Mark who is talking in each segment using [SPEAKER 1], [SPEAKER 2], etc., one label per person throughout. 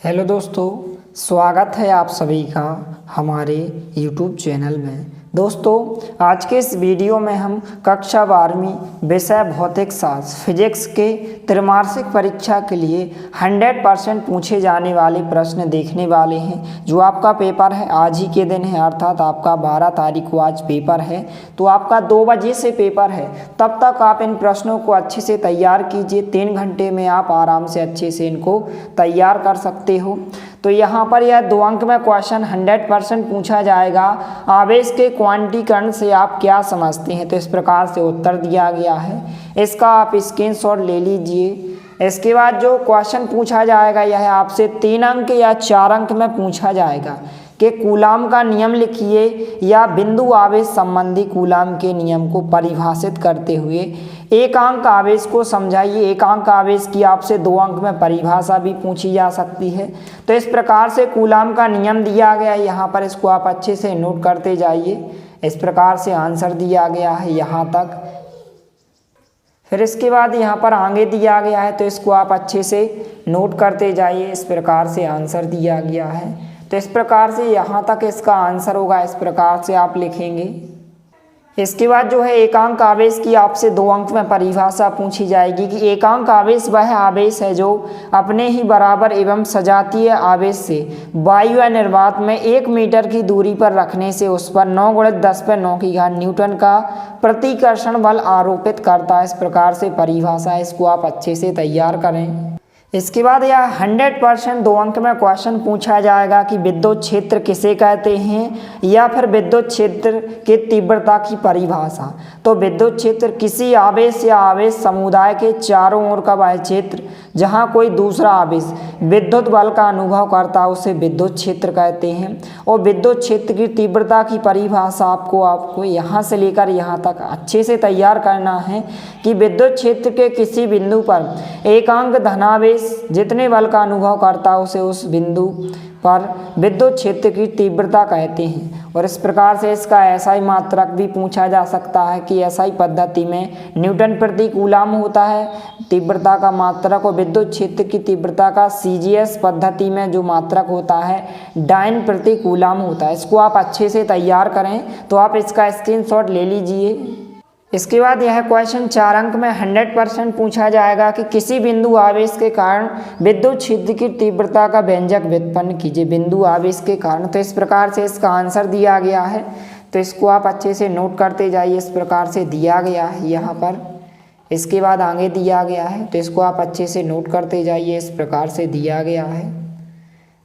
[SPEAKER 1] Hello दोस्तों, स्वागत है आप सभी का हमारे YouTube चैनल में। दोस्तों, आज के इस वीडियो में हम कक्षा 12वीं विषय भौतिक शास्त्र फिजिक्स के त्रैमासिक परीक्षा के लिए 100% पूछे जाने वाले प्रश्न देखने वाले हैं। जो आपका पेपर है आज ही के दिन है, अर्थात आपका 12 तारीख को आज पेपर है, तो आपका 2 बजे से पेपर है। तब तक आप इन प्रश्नों को अच्छे से तैयार कीजिए। 3 घंटे में आप आराम से अच्छे से इनको तैयार कर सकते हो। तो यहाँ पर यह 2 अंक में क्वेश्चन 100% पूछा जाएगा। आवेश के क्वांटीकरण से आप क्या समझते हैं? तो इस प्रकार से उत्तर दिया गया है, इसका आप स्क्रीनशॉट ले लीजिए। इसके बाद जो क्वेश्चन पूछा जाएगा यह आपसे 3 अंक या 4 अंक में पूछा जाएगा कि कूलाम का नियम लिखिए या बिंदु आवेश संबंधी कूलाम के नियम को परिभाषित करते हुए एकांक आवेश को समझाइए। एकांक आवेश की आपसे 2 अंक में परिभाषा भी पूछी जा सकती है। तो इस प्रकार से कूलाम का नियम दिया गया है, यहाँ पर इसको आप अच्छे से नोट करते जाइए। इस प्रकार से आंसर दिया गया है यहाँ तक। फिर इसके बाद यहाँ पर आगे दिया गया है, तो इसको आप अच्छे से नोट करते जाइए। इस प्रकार से आंसर दिया गया है। तो इस प्रकार से यहाँ तक इसका आंसर होगा, इस प्रकार से आप लिखेंगे। इसके बाद जो है एकांक आवेश की आपसे 2 अंक में परिभाषा पूछी जाएगी कि एकांक आवेश वह आवेश है जो अपने ही बराबर एवं सजातीय आवेश से वायु या निर्वात में 1 मीटर की दूरी पर रखने से उस पर 9 × 10⁻⁹ न्यूटन का प्रतिकर्षण बल आरोपित करता है। इस प्रकार से परिभाषा है, इसको आप अच्छे से तैयार करें। इसके बाद यह 100% 2 अंक में क्वेश्चन पूछा जाएगा कि विद्युत क्षेत्र किसे कहते हैं या फिर विद्युत क्षेत्र के तीव्रता की परिभाषा। तो विद्युत क्षेत्र किसी आवेश या आवेश समुदाय के चारों ओर का वह क्षेत्र जहां कोई दूसरा आवेश विद्युत बल का अनुभव करता है उसे विद्युत क्षेत्र कहते हैं। और विद्युत क्षेत्र की तीव्रता की परिभाषा आपको यहाँ से लेकर यहाँ तक अच्छे से तैयार करना है कि विद्युत क्षेत्र के किसी बिंदु पर एकांक धनावेश जितने बल का अनुभव करता है उसे उस बिंदु पर विद्युत क्षेत्र की तीव्रता कहते हैं। और इस प्रकार से इसका SI मात्रक भी पूछा जा सकता है कि SI पद्धति में न्यूटन प्रति कूलाम होता है तीव्रता का मात्रक, और विद्युत क्षेत्र की तीव्रता का CGS पद्धति में जो मात्रक होता है डाइन प्रति कूलाम होता है। इसको आप अच्छे से तैयार करें, तो आप इसका स्क्रीनशॉट ले लीजिए। इसके बाद यह क्वेश्चन 4 अंक में 100% पूछा जाएगा कि किसी बिंदु आवेश के कारण विद्युत क्षेत्र की तीव्रता का व्यंजक व्युत्पन्न कीजिए। बिंदु आवेश के कारण, तो इस प्रकार से इसका आंसर दिया गया है। तो इसको आप अच्छे से नोट करते जाइए। इस प्रकार से दिया गया है यहाँ पर। इसके बाद आगे दिया गया है, तो इसको आप अच्छे से नोट करते जाइए। इस प्रकार से दिया गया है।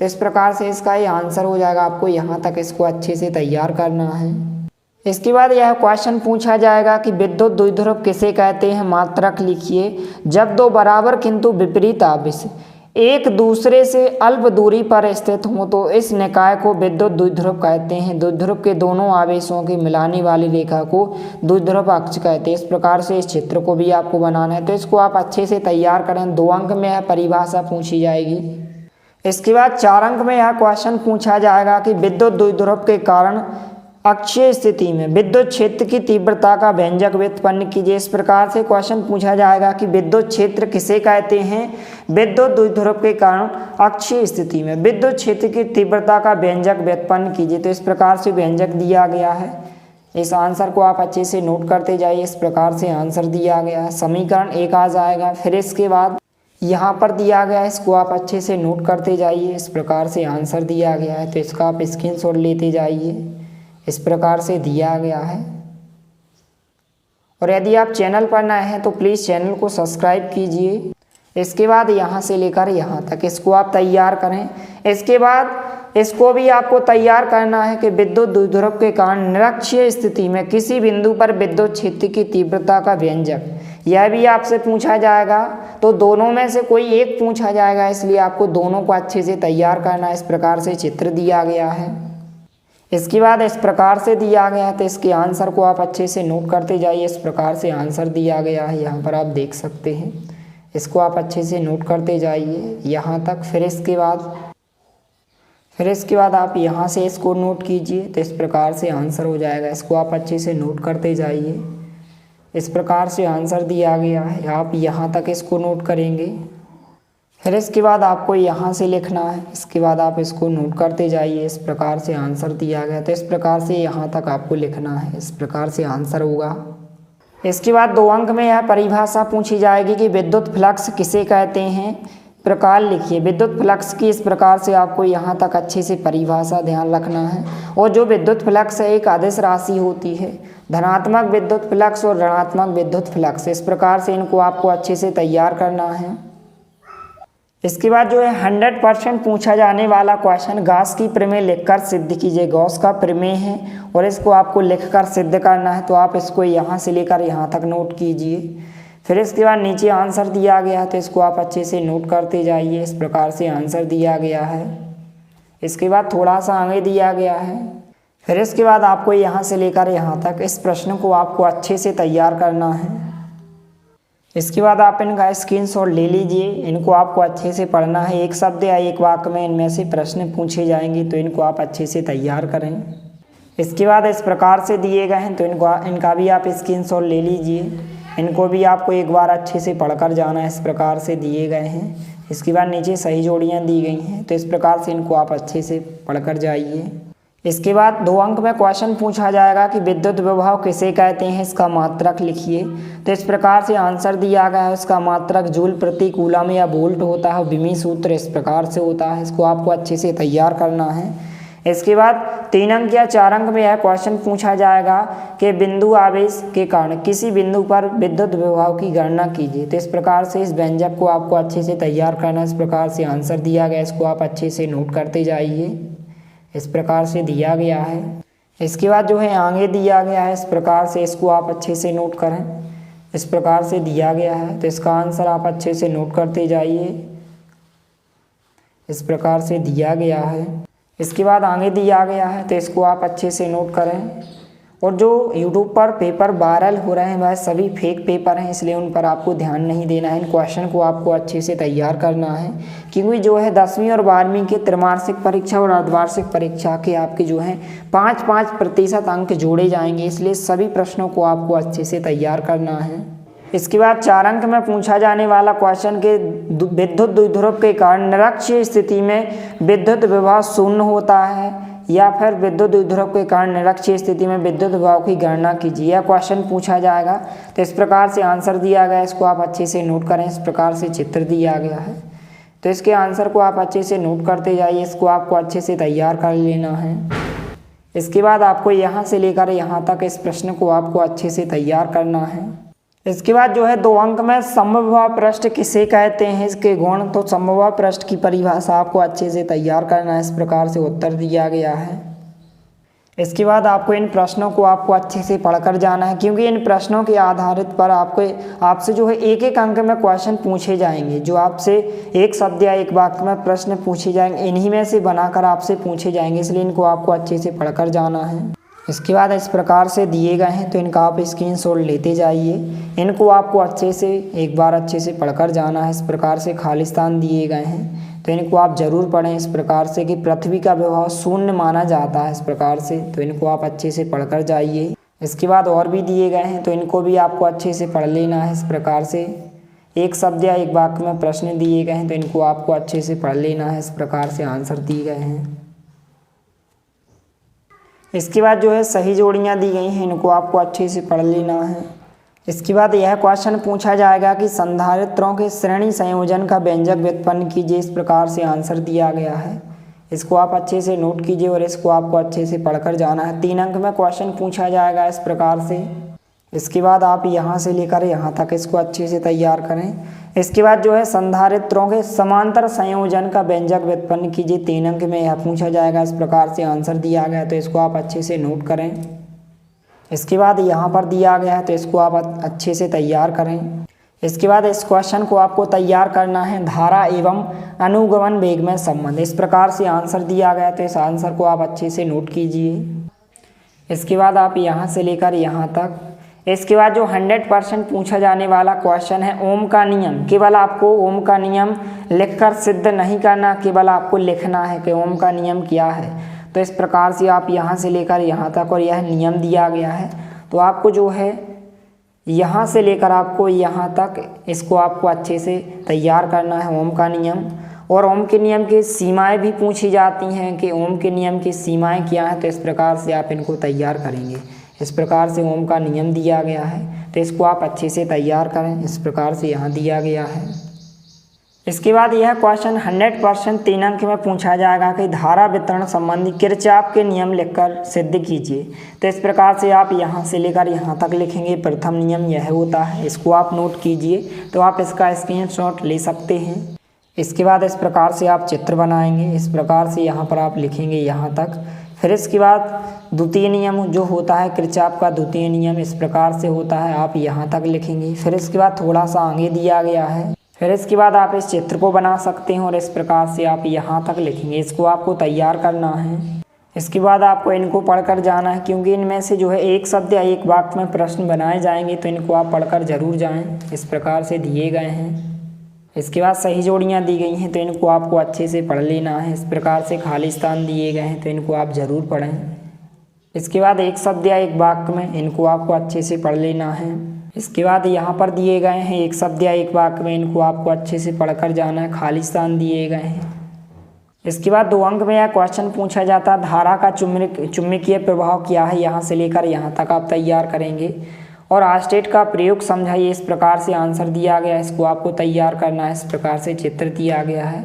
[SPEAKER 1] तो इस प्रकार से इसका ये आंसर हो जाएगा। आपको यहाँ तक इसको अच्छे से तैयार करना है। इसके बाद यह क्वेश्चन पूछा जाएगा कि विद्युत द्विध्रुव किसे कहते हैं? मात्रक लिखिए। जब 2 बराबर किंतु विपरीत आवेश एक दूसरे से अल्प दूरी पर स्थित हों तो इस निकाय को विद्युत द्विध्रुव कहते हैं। द्विध्रुव के दोनों आवेशों की मिलाने वाली रेखा को द्विध्रुव अक्ष कहते हैं। इस प्रकार से इस चित्र को भी आपको बनाना है, तो इसको आप अच्छे से तैयार करें। 2 अंक में यह परिभाषा पूछी जाएगी। इसके बाद 4 अंक में यह क्वेश्चन पूछा जाएगा कि विद्युत द्विध्रुव के कारण अक्षीय स्थिति में विद्युत क्षेत्र की तीव्रता का व्यंजक व्युत्पन्न कीजिए। इस प्रकार से क्वेश्चन पूछा जाएगा कि विद्युत क्षेत्र किसे कहते हैं? विद्युत द्विध्रुव के कारण अक्षीय स्थिति में विद्युत क्षेत्र की तीव्रता का व्यंजक व्युत्पन्न कीजिए। तो इस प्रकार से व्यंजक दिया गया है। इस आंसर को आप अच्छे से नोट करते जाइए। इस प्रकार से आंसर दिया गया है, समीकरण 1 आ जाएगा। फिर इसके बाद यहाँ पर दिया गया है, इसको आप अच्छे से नोट करते जाइए। इस प्रकार से आंसर दिया गया है, तो इसका आप स्क्रीनशॉट लेते जाइए। इस प्रकार से दिया गया है। और यदि आप चैनल पर नए हैं तो प्लीज़ चैनल को सब्सक्राइब कीजिए। इसके बाद यहाँ से लेकर यहाँ तक इसको आप तैयार करें। इसके बाद इसको भी आपको तैयार करना है कि विद्युत द्विध्रुव के कारण निरक्षीय स्थिति में किसी बिंदु पर विद्युत क्षेत्र की तीव्रता का व्यंजक, यह भी आपसे पूछा जाएगा। तो दोनों में से कोई एक पूछा जाएगा, इसलिए आपको दोनों को अच्छे से तैयार करना है। इस प्रकार से चित्र दिया गया है। इसके बाद इस प्रकार से दिया गया है, तो इसके आंसर को आप अच्छे से नोट करते जाइए। इस प्रकार से आंसर दिया गया है, यहाँ पर आप देख सकते हैं। इसको आप अच्छे से नोट करते जाइए यहाँ तक। फिर इसके बाद आप यहाँ से इसको नोट कीजिए। तो इस प्रकार से आंसर हो जाएगा। इसको आप अच्छे से नोट करते जाइए। इस प्रकार से आंसर दिया गया है, आप यहाँ तक इसको नोट करेंगे। फिर इसके बाद आपको यहाँ से लिखना है। इसके बाद आप इसको नोट करते जाइए। इस प्रकार से आंसर दिया गया, तो इस प्रकार से यहाँ तक आपको लिखना है। इस प्रकार से आंसर होगा। इसके बाद 2 अंक में यह परिभाषा पूछी जाएगी कि विद्युत फ्लक्स किसे कहते हैं। प्रकार लिखिए। विद्युत फ्लक्स की इस प्रकार से आपको यहाँ तक अच्छे से परिभाषा ध्यान रखना है। और जो विद्युत फ्लक्स है एक अदिश राशि होती है। धनात्मक विद्युत फ्लक्स और ऋणात्मक विद्युत फ्लक्स, इस प्रकार से इनको आपको अच्छे से तैयार करना है। इसके बाद जो है 100% पूछा जाने वाला क्वेश्चन गॉस की प्रमेय लिखकर सिद्ध कीजिए। गॉस का प्रमेय है और इसको आपको लिखकर सिद्ध करना है, तो आप इसको यहाँ से लेकर यहाँ तक नोट कीजिए। फिर इसके बाद नीचे आंसर दिया गया है, तो इसको आप अच्छे से नोट करते जाइए। इस प्रकार से आंसर दिया गया है। इसके बाद थोड़ा सा आगे दिया गया है। फिर इसके बाद आपको यहाँ से लेकर यहाँ तक इस प्रश्न को आपको अच्छे से तैयार करना है। इसके बाद आप इनका स्क्रीनशॉट ले लीजिए। इनको आपको अच्छे से पढ़ना है। एक शब्द या एक वाक्य में इनमें से प्रश्न पूछे जाएंगे, तो इनको आप अच्छे से तैयार करें। इसके बाद इस प्रकार से दिए गए हैं, तो इनका भी आप स्क्रीनशॉट ले लीजिए। इनको भी आपको एक बार अच्छे से पढ़कर जाना है। इस प्रकार से दिए गए हैं। इसके बाद नीचे सही जोड़ियाँ दी गई हैं, तो इस प्रकार से इनको आप अच्छे से पढ़कर जाइए। इसके बाद 2 अंक में क्वेश्चन पूछा जाएगा कि विद्युत विभव किसे कहते हैं, इसका मात्रक लिखिए। तो इस प्रकार से आंसर दिया गया है। इसका मात्रक जूल प्रति कूलम या वोल्ट होता है। बिमी सूत्र इस प्रकार से होता है। इसको आपको अच्छे से तैयार करना है। इसके बाद 3 अंक या 4 अंक में यह क्वेश्चन पूछा जाएगा कि बिंदु आवेश के कारण किसी बिंदु पर विद्युत विभव की गणना कीजिए। तो इस प्रकार से इस व्यंजक को आपको अच्छे से तैयार करना है। इस प्रकार से आंसर दिया गया, इसको आप अच्छे से नोट करते जाइए। इस प्रकार से दिया गया है। इसके बाद जो है आगे दिया गया है। इस प्रकार से इसको आप अच्छे से नोट करें। इस प्रकार से दिया गया है, तो इसका आंसर आप अच्छे से नोट करते जाइए। इस प्रकार से दिया गया है। इसके बाद आगे दिया गया है, तो इसको आप अच्छे से नोट करें। और जो YouTube पर पेपर वायरल हो रहे हैं वह सभी फेक पेपर हैं, इसलिए उन पर आपको ध्यान नहीं देना है। इन क्वेश्चन को आपको अच्छे से तैयार करना है, क्योंकि जो है 10वीं और 12वीं के त्रैमासिक परीक्षा और अर्धवार्षिक परीक्षा के आपके जो है 5-5% अंक जोड़े जाएंगे, इसलिए सभी प्रश्नों को आपको अच्छे से तैयार करना है। इसके बाद 4 अंक में पूछा जाने वाला क्वेश्चन के विद्युत द्विध्रुव के कारण निरक्षीय स्थिति में विद्युत विभव शून्य होता है, या फिर विद्युत द्विध्रुव के कारण निरक्षीय स्थिति में विद्युत विभव की गणना कीजिए। यह क्वेश्चन पूछा जाएगा। तो इस प्रकार से आंसर दिया गया है, इसको आप अच्छे से नोट करें। इस प्रकार से चित्र दिया गया है, तो इसके आंसर को आप अच्छे से नोट करते जाइए। इसको आपको अच्छे से तैयार कर लेना है। इसके बाद आपको यहाँ से लेकर यहाँ तक इस प्रश्न को आपको अच्छे से तैयार करना है। इसके बाद जो है 2 अंक में समविभव पृष्ठ किसे कहते हैं, इसके गुण। तो समविभव पृष्ठ की परिभाषा आपको अच्छे से तैयार करना है। इस प्रकार से उत्तर दिया गया है। इसके बाद आपको इन प्रश्नों को आपको अच्छे से पढ़कर जाना है, क्योंकि इन प्रश्नों के आधारित पर आपसे जो है 1-1 अंक में क्वेश्चन पूछे जाएंगे। जो आपसे एक शब्द या एक वाक्य में प्रश्न पूछे जाएंगे, इन्हीं में से बनाकर आपसे पूछे जाएंगे, इसलिए इनको आपको अच्छे से पढ़कर जाना है। इसके बाद इस प्रकार से दिए गए हैं, तो इनका आप स्क्रीनशॉट लेते जाइए। इनको आपको अच्छे से एक बार अच्छे से पढ़कर जाना है। इस प्रकार से खालिस्तान दिए गए हैं, तो इनको आप ज़रूर पढ़ें। इस प्रकार से कि पृथ्वी का विभव शून्य माना जाता है, इस प्रकार से, तो इनको आप अच्छे से पढ़कर जाइए। इसके बाद और भी दिए गए हैं, तो इनको भी आपको अच्छे से पढ़ लेना है। इस प्रकार से एक शब्द या एक वाक्य में प्रश्न दिए गए हैं, तो इनको आपको अच्छे से पढ़ लेना है। इस प्रकार से आंसर दिए गए हैं। इसके बाद जो है सही जोड़ियाँ दी गई हैं, इनको आपको अच्छे से पढ़ लेना है। इसके बाद यह क्वेश्चन पूछा जाएगा कि संधारित्रों के श्रेणी संयोजन का व्यंजक व्युत्पन्न कीजिए। इस प्रकार से आंसर दिया गया है। इसको आप अच्छे से नोट कीजिए और इसको आपको अच्छे से पढ़कर जाना है। 3 अंक में क्वेश्चन पूछा जाएगा इस प्रकार से। इसके बाद आप यहाँ से लेकर यहाँ तक इसको अच्छे से तैयार करें। इसके बाद जो है संधारित्रों के समांतर संयोजन का व्यंजक व्युत्पन्न कीजिए। 3 अंक में यह पूछा जाएगा। इस प्रकार से आंसर दिया गया है, तो इसको आप अच्छे से नोट करें। इसके बाद यहाँ पर दिया गया है, तो इसको आप अच्छे से तैयार करें। इसके बाद इस क्वेश्चन को आपको तैयार करना है, धारा एवं अनुगमन वेग में संबंध। इस प्रकार से आंसर दिया गया है, तो इस आंसर को आप अच्छे से नोट कीजिए। इसके बाद आप यहाँ से लेकर यहाँ तक। इसके बाद जो 100% पूछा जाने वाला क्वेश्चन है ओम का नियम। केवल आपको ओम का नियम लिखकर सिद्ध नहीं करना, केवल आपको लिखना है कि ओम का नियम क्या है। तो इस प्रकार से आप यहाँ से लेकर यहाँ तक, और यह नियम दिया गया है, तो आपको जो है यहाँ से लेकर आपको यहाँ तक इसको आपको अच्छे से तैयार करना है ओम का नियम। और ओम के नियम की सीमाएं भी पूछी जाती हैं कि ओम के नियम की सीमाएं क्या हैं, तो इस प्रकार से आप इनको तैयार करेंगे। इस प्रकार से ओम का नियम दिया गया है, तो इसको आप अच्छे से तैयार करें। इस प्रकार से यहाँ दिया गया है। इसके बाद यह क्वेश्चन 100% 3 अंक में पूछा जाएगा कि धारा वितरण संबंधी किरचॉफ के नियम लिखकर सिद्ध कीजिए। तो इस प्रकार से आप यहाँ से लेकर यहाँ तक लिखेंगे। प्रथम नियम यह होता है, इसको आप नोट कीजिए। तो आप इसका स्क्रीनशॉट ले सकते हैं। इसके बाद इस प्रकार से आप चित्र बनाएंगे। इस प्रकार से यहाँ पर आप लिखेंगे यहाँ तक। फिर इसके बाद द्वितीय नियम जो होता है किरचॉफ का द्वितीय नियम इस प्रकार से होता है, आप यहाँ तक लिखेंगे। फिर इसके बाद थोड़ा सा आगे दिया गया है। फिर इसके बाद आप इस चित्र को बना सकते हैं और इस प्रकार से आप यहाँ तक लिखेंगे। इसको आपको तैयार करना है। इसके बाद आपको इनको पढ़कर जाना है, क्योंकि इनमें से जो है एक शब्द या एक वाक्य में प्रश्न बनाए जाएंगे, तो इनको आप पढ़कर जरूर जाएं। इस प्रकार से दिए गए हैं। इसके बाद सही जोड़ियाँ दी गई हैं, तो इनको आपको अच्छे से पढ़ लेना है। इस प्रकार से खाली स्थान दिए गए हैं, तो इनको आप ज़रूर पढ़ें। इसके बाद एक शब्द या एक वाक्य में इनको आपको अच्छे से पढ़ लेना है। इसके बाद यहाँ पर दिए गए हैं एक शब्द या एक वाक्य में, इनको आपको अच्छे से पढ़कर जाना है। खाली स्थान दिए गए हैं। इसके बाद 2 अंक में यह क्वेश्चन पूछा जाता है, धारा का चुंबकीय प्रभाव क्या है। यहाँ से लेकर यहाँ तक आप तैयार करेंगे और आस्टेट का प्रयोग समझाइए। इस प्रकार से आंसर दिया गया है, इसको आपको तैयार करना है। इस प्रकार से चित्र दिया गया है।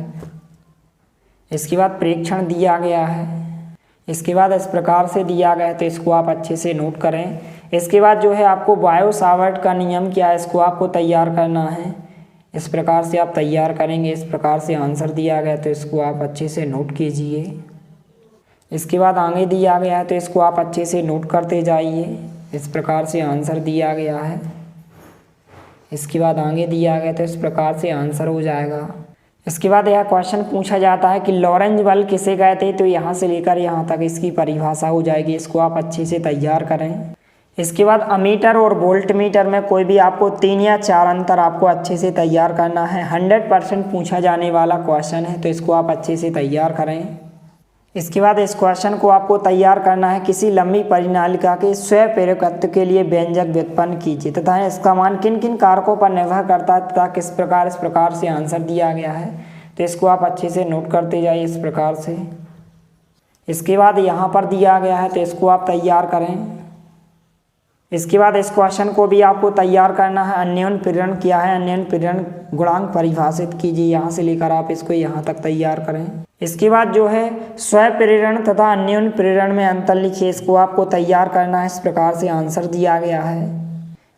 [SPEAKER 1] इसके बाद प्रेक्षण दिया गया है। इसके बाद इस प्रकार से दिया गया है, तो इसको आप अच्छे से नोट करें। इसके बाद जो है आपको बायो सावर्ट का नियम क्या है, इसको आपको तैयार करना है। इस प्रकार से आप तैयार करेंगे। इस प्रकार से आंसर दिया गया है, तो इसको आप अच्छे से नोट कीजिए। इसके बाद आगे दिया गया है, तो इसको आप अच्छे से नोट करते जाइए। इस प्रकार से आंसर दिया गया है। इसके बाद आगे दिया गया, तो इस प्रकार से आंसर हो जाएगा। इसके बाद यह क्वेश्चन पूछा जाता है कि लॉरेंज बल किसे कहते हैं, तो यहाँ से लेकर यहाँ तक इसकी परिभाषा हो जाएगी। इसको आप अच्छे से तैयार करें। इसके बाद अमीटर और वोल्ट मीटर में कोई भी आपको 3 या 4 अंतर आपको अच्छे से तैयार करना है। 100% पूछा जाने वाला क्वेश्चन है, तो इसको आप अच्छे से तैयार करें। इसके बाद इस क्वेश्चन को आपको तैयार करना है, किसी लंबी परिनालिका के स्वप्रेरकत्व के लिए व्यंजक व्युत्पन्न कीजिए तथा इसका मान किन किन कारकों पर निर्भर करता है तथा किस प्रकार। इस प्रकार से आंसर दिया गया है, तो इसको आप अच्छे से नोट करते जाइए। इस प्रकार से इसके बाद यहाँ पर दिया गया है, तो इसको आप तैयार करें। इसके बाद इस क्वेश्चन को भी आपको तैयार करना है। अन्योन्य प्रेरण क्या है, अन्योन्य प्रेरण गुणांक परिभाषित कीजिए। यहाँ से लेकर आप इसको यहाँ तक तैयार करें। इसके बाद जो है स्वप्रेरण तथा अन्योन्य प्रेरण में अंतर लिखिए। इसको आपको तैयार करना है। इस प्रकार से आंसर दिया गया है।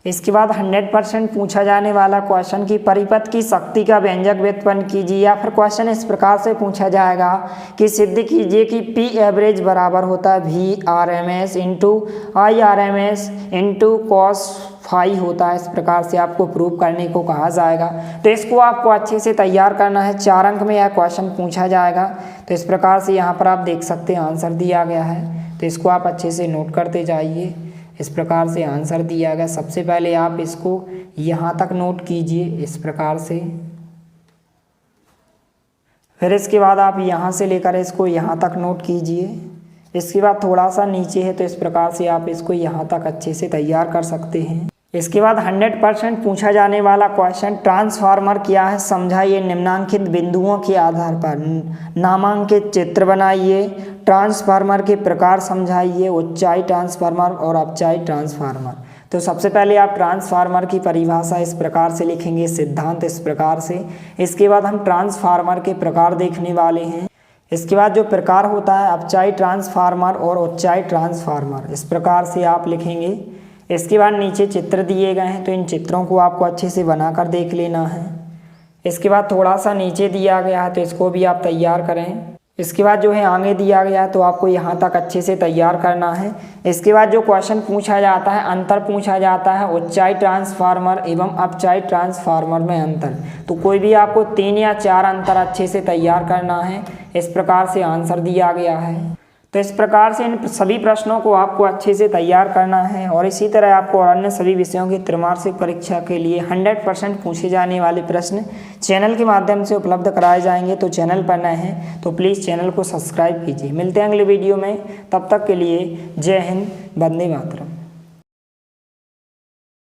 [SPEAKER 1] इसके बाद 100% पूछा जाने वाला क्वेश्चन की परिपथ की शक्ति का व्यंजक व्युत्पन्न कीजिए। या फिर क्वेश्चन इस प्रकार से पूछा जाएगा कि सिद्ध कीजिए कि पी एवरेज बराबर होता है VRMS into IRMS into cos phi होता है। इस प्रकार से आपको प्रूव करने को कहा जाएगा, तो इसको आपको अच्छे से तैयार करना है। 4 अंक में यह क्वेश्चन पूछा जाएगा, तो इस प्रकार से यहाँ पर आप देख सकते हैं आंसर दिया गया है, तो इसको आप अच्छे से नोट करते जाइए। इस प्रकार से आंसर दिया गया। सबसे पहले आप इसको यहाँ तक नोट कीजिए इस प्रकार से। फिर इसके बाद आप यहाँ से लेकर इसको यहाँ तक नोट कीजिए। इसके बाद थोड़ा सा नीचे है, तो इस प्रकार से आप इसको यहाँ तक अच्छे से तैयार कर सकते हैं। इसके बाद 100% पूछा जाने वाला क्वेश्चन ट्रांसफार्मर क्या है समझाइए। निम्नांकित बिंदुओं के आधार पर नामांकित चित्र बनाइए। ट्रांसफार्मर के प्रकार समझाइए, ऊंचाई ट्रांसफार्मर और अपचाई ट्रांसफार्मर। तो सबसे पहले आप ट्रांसफार्मर की परिभाषा इस प्रकार से लिखेंगे, सिद्धांत इस प्रकार से। इसके बाद हम ट्रांसफार्मर के प्रकार देखने वाले हैं। इसके बाद जो प्रकार होता है अपचाई ट्रांसफार्मर और ऊंचाई ट्रांसफार्मर, इस प्रकार से आप लिखेंगे। इसके बाद नीचे चित्र दिए गए हैं, तो इन चित्रों को आपको अच्छे से बनाकर देख लेना है। इसके बाद थोड़ा सा नीचे दिया गया है, तो इसको भी आप तैयार करें। इसके बाद जो है आगे दिया गया है, तो आपको यहाँ तक अच्छे से तैयार करना है। इसके बाद जो क्वेश्चन पूछा जाता है, अंतर पूछा जाता है ऊंचाई ट्रांसफार्मर एवं अपचाई ट्रांसफार्मर में अंतर। तो कोई भी आपको 3 या 4 अंतर अच्छे से तैयार करना है। इस प्रकार से आंसर दिया गया है। तो इस प्रकार से इन सभी प्रश्नों को आपको अच्छे से तैयार करना है। और इसी तरह आपको अन्य सभी विषयों की त्रैमासिक परीक्षा के लिए 100% पूछे जाने वाले प्रश्न चैनल के माध्यम से उपलब्ध कराए जाएंगे। तो चैनल पर नए हैं तो प्लीज़ चैनल को सब्सक्राइब कीजिए। मिलते हैं अगले वीडियो में, तब तक के लिए जय हिंद, वंदे मातरम।